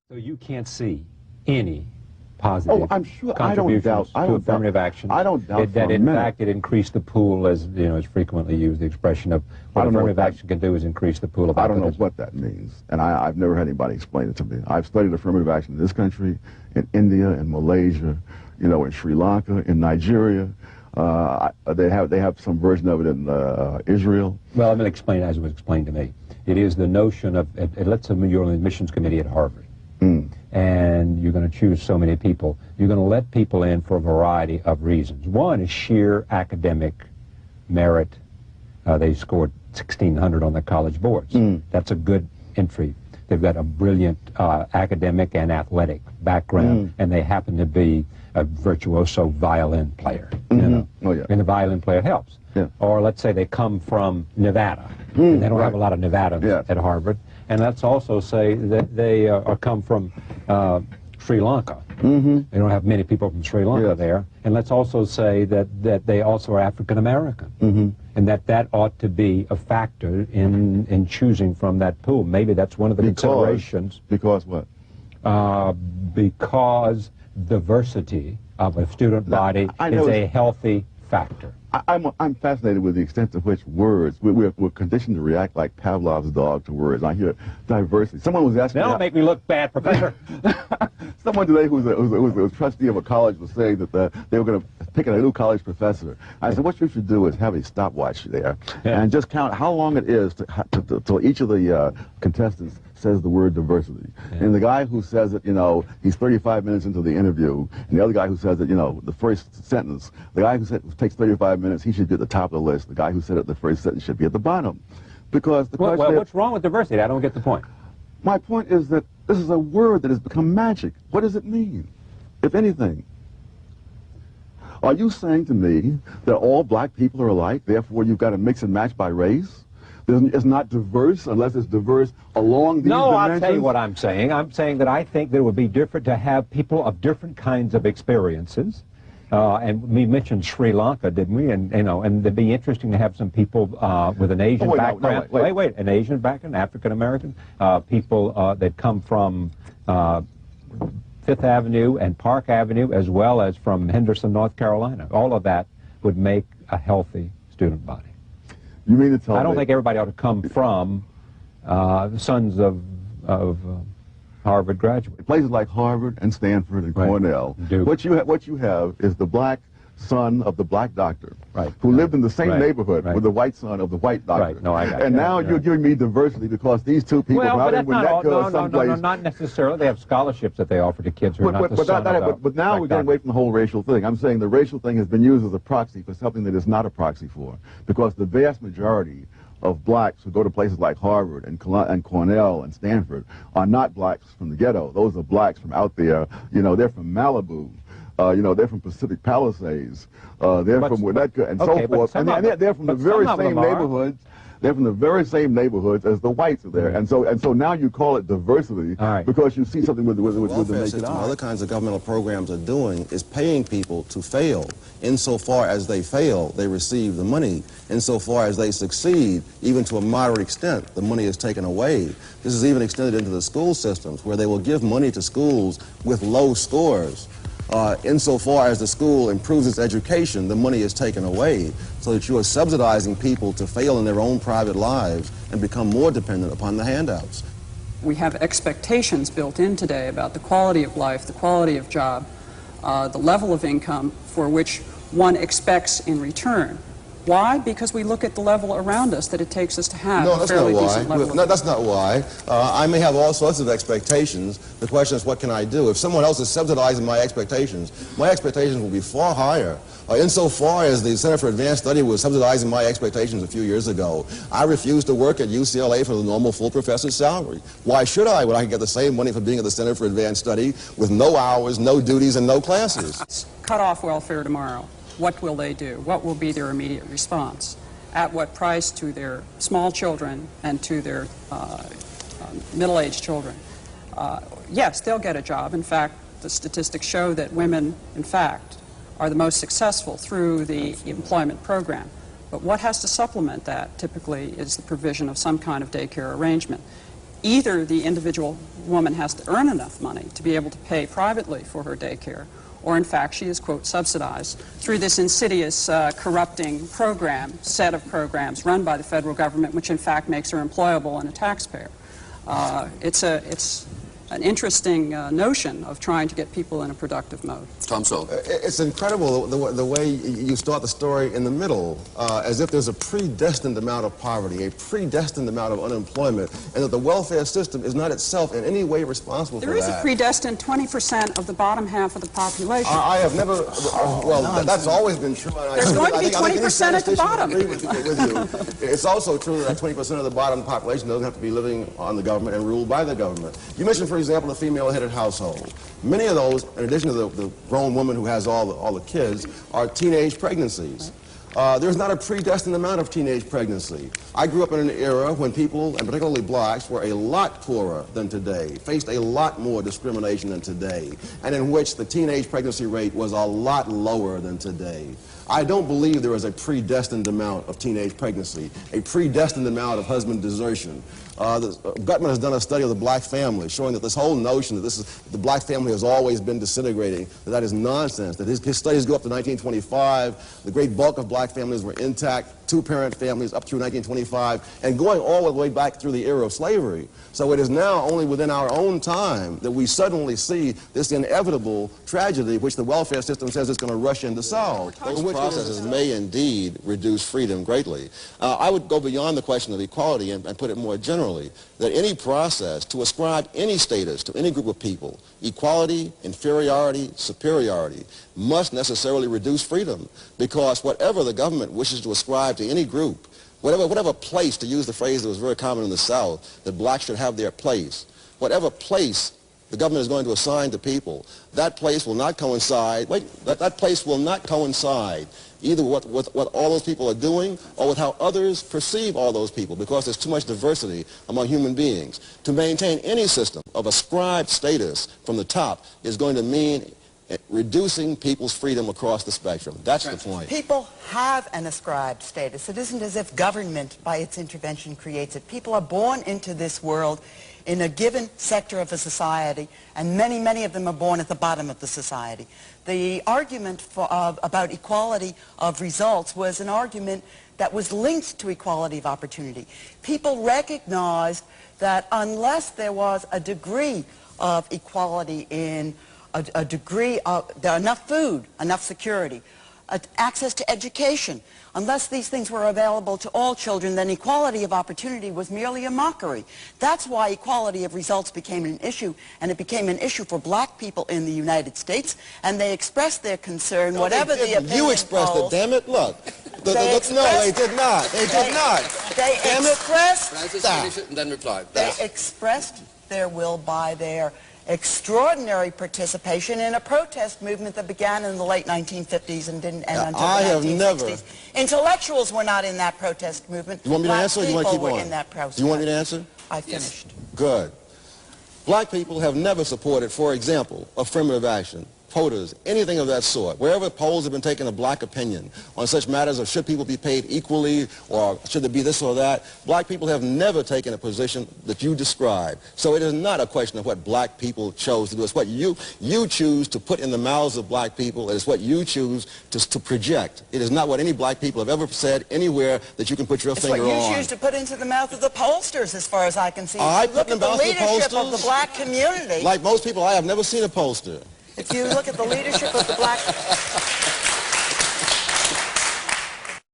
So you can't see any positive Oh, I'm sure. contributions to affirmative action. I don't doubt that for a in minute. fact it increased the pool, as you know, is frequently used. The expression of what affirmative action can do is increase the pool of I don't know applicants. what that means, and I've never had anybody explain it to me. I've studied affirmative action in this country, in India, in Malaysia, you know, in Sri Lanka, in Nigeria. They have some version of it in Israel. Well, I'm going to explain as it was explained to me. It is the notion of, let's say you're on the admissions committee at Harvard. And you're going to choose so many people. You're going to let people in for a variety of reasons. One is sheer academic merit. They scored 1,600 on the college boards. That's a good entry. They've got a brilliant academic and athletic background, and they happen to be a virtuoso violin player. You know? Oh, yeah. And the violin player helps. Yeah. Or let's say they come from Nevada. And they don't have a lot of Nevadans at Harvard. And let's also say that they come from Sri Lanka. They don't have many people from Sri Lanka there. And let's also say that they also are African American. And that ought to be a factor in choosing from that pool. Maybe that's one of the considerations. Because what? Because diversity of a student body is a healthy factor. I'm fascinated with the extent to which words, we're conditioned to react like Pavlov's dog to words. I hear diversity. Someone was asking me... Don't make me look bad, Professor. Someone today who was a trustee of a college was saying that they were going to pick a new college professor. I said, what you should do is have a stopwatch there and just count how long it is till each of the contestants says the word diversity. And the guy who says it, you know, he's 35 minutes into the interview, and the other guy who says it, you know, the first sentence, the guy who takes 35 minutes, he should be at the top of the list. The guy who said it the first sentence should be at the bottom. Because the question what's wrong with diversity? I don't get the point. My point is that this is a word that has become magic. What does it mean, if anything? Are you saying to me that all black people are alike, therefore you've got to mix and match by race? It's not diverse unless it's diverse along these dimensions? No, I'll tell you what I'm saying. I'm saying that I think that it would be different to have people of different kinds of experiences. And we mentioned Sri Lanka, didn't we? And you know, and it'd be interesting to have some people with an Asian background. Wait, an Asian background, African American, people that come from Fifth Avenue and Park Avenue, as well as from Henderson, North Carolina. All of that would make a healthy student body. You mean to tell me? I don't think everybody ought to come from sons of Harvard graduates. Places like Harvard and Stanford and Cornell. What you have is the black son of the black doctor, who lived in the same neighborhood with the white son of the white doctor. No, I got and now you're giving me diversity because these two people probably would not go someplace. No, not necessarily. They have scholarships that they offer to kids who are not the son of But now we're getting away from the whole racial thing. I'm saying the racial thing has been used as a proxy for something that is not a proxy for, because the vast majority of blacks who go to places like Harvard and Cornell and Stanford are not blacks from the ghetto. Those are blacks from out there. You know, they're from Malibu. You know, they're from Pacific Palisades. They're from Winnetka and so forth. And they're from the very same neighborhoods. They're from the very same neighborhoods as the whites are there. And so now you call it diversity because you see something with the naked eye. Other kinds of governmental programs are doing is paying people to fail. Insofar as they fail, they receive the money. Insofar as they succeed, even to a moderate extent, the money is taken away. This is even extended into the school systems, where they will give money to schools with low scores. Insofar as the school improves its education, the money is taken away, so that you are subsidizing people to fail in their own private lives and become more dependent upon the handouts. We have expectations built in today about the quality of life, the quality of job, the level of income for which one expects in return. Why? Because we look at the level around us that it takes us to have a fairly decent level. No, that's not why. I may have all sorts of expectations. The question is, what can I do? If someone else is subsidizing my expectations will be far higher. Insofar as the Center for Advanced Study was subsidizing my expectations a few years ago, I refused to work at UCLA for the normal full professor's salary. Why should I when I can get the same money for being at the Center for Advanced Study with no hours, no duties, and no classes? Cut off welfare tomorrow. What will they do? What will be their immediate response? At what price to their small children and to their middle-aged children? Yes, they'll get a job. In fact, the statistics show that women, in fact, are the most successful through the employment program. But what has to supplement that typically is the provision of some kind of daycare arrangement. either the individual woman has to earn enough money to be able to pay privately for her daycare, or in fact she is, quote, subsidized through this insidious corrupting set of programs run by the federal government, which in fact makes her employable and a taxpayer. It's an interesting notion of trying to get people in a productive mode. Tom Sowell. It's incredible the way you start the story in the middle, as if there's a predestined amount of poverty, a predestined amount of unemployment, and that the welfare system is not itself in any way responsible for that. There is a predestined 20% of the bottom half of the population. I have never, well, that's always been true. There's going to be 20% at the bottom. With you. It's also true that 20% of the bottom population doesn't have to be living on the government and ruled by the government. You mentioned, for example, a female-headed household. Many of those, in addition to the grown woman who has all the kids, are teenage pregnancies. There's not a predestined amount of teenage pregnancy. I grew up in an era when people, and particularly blacks, were a lot poorer than today, faced a lot more discrimination than today, and in which the teenage pregnancy rate was a lot lower than today. I don't believe there is a predestined amount of teenage pregnancy, a predestined amount of husband desertion. Gutman has done a study of the black family showing that this whole notion that the black family has always been disintegrating, that is nonsense, that his studies go up to 1925, the great bulk of black families were intact, two-parent families up through 1925, and going all the way back through the era of slavery. So it is now only within our own time that we suddenly see this inevitable tragedy which the welfare system says it's going to rush in to solve. Those processes may indeed reduce freedom greatly. I would go beyond the question of equality and put it more generally, that any process to ascribe any status to any group of people, equality, inferiority, superiority, must necessarily reduce freedom, because whatever the government wishes to ascribe to any group, whatever place, to use the phrase that was very common in the South, that blacks should have their place, whatever place the government is going to assign to people, that place will not coincide, that place will not coincide either with what all those people are doing or with how others perceive all those people, because there's too much diversity among human beings. To maintain any system of ascribed status from the top is going to mean reducing people's freedom across the spectrum. That's the point. People have an ascribed status. It isn't as if government, by its intervention, creates it. People are born into this world in a given sector of a society, and many, many of them are born at the bottom of the society. The argument about equality of results was an argument that was linked to equality of opportunity. People recognized that unless there was a degree of equality in a degree of enough food, enough security, access to education, unless these things were available to all children, then equality of opportunity was merely a mockery. That's why equality of results became an issue, and it became an issue for black people in the United States, and they expressed their concern, No, whatever the opinion You expressed polls, it, damn it, look. No, they did not. They did not. They expressed, Francis, and then reply. they expressed their will by their extraordinary participation in a protest movement that began in the late 1950s and didn't end until the 1960s. Intellectuals were not in that protest movement. You want me to answer, or you want to keep Black people on? were in that protest. Do you want me to answer? I finished. Good. Black people have never supported, for example, affirmative action, quotas, anything of that sort. Wherever polls have been taken of black opinion on such matters of should people be paid equally or should there be this or that, black people have never taken a position that you described. So it is not a question of what black people chose to do. It's what you choose to put in the mouths of black people. It's what you choose to project. It is not what any black people have ever said anywhere that you can put your finger on. It's what you choose to put into the mouth of the pollsters, as far as I can see. I Look at the leadership of the black community. Like most people, I have never seen a pollster. If you look at the leadership of the black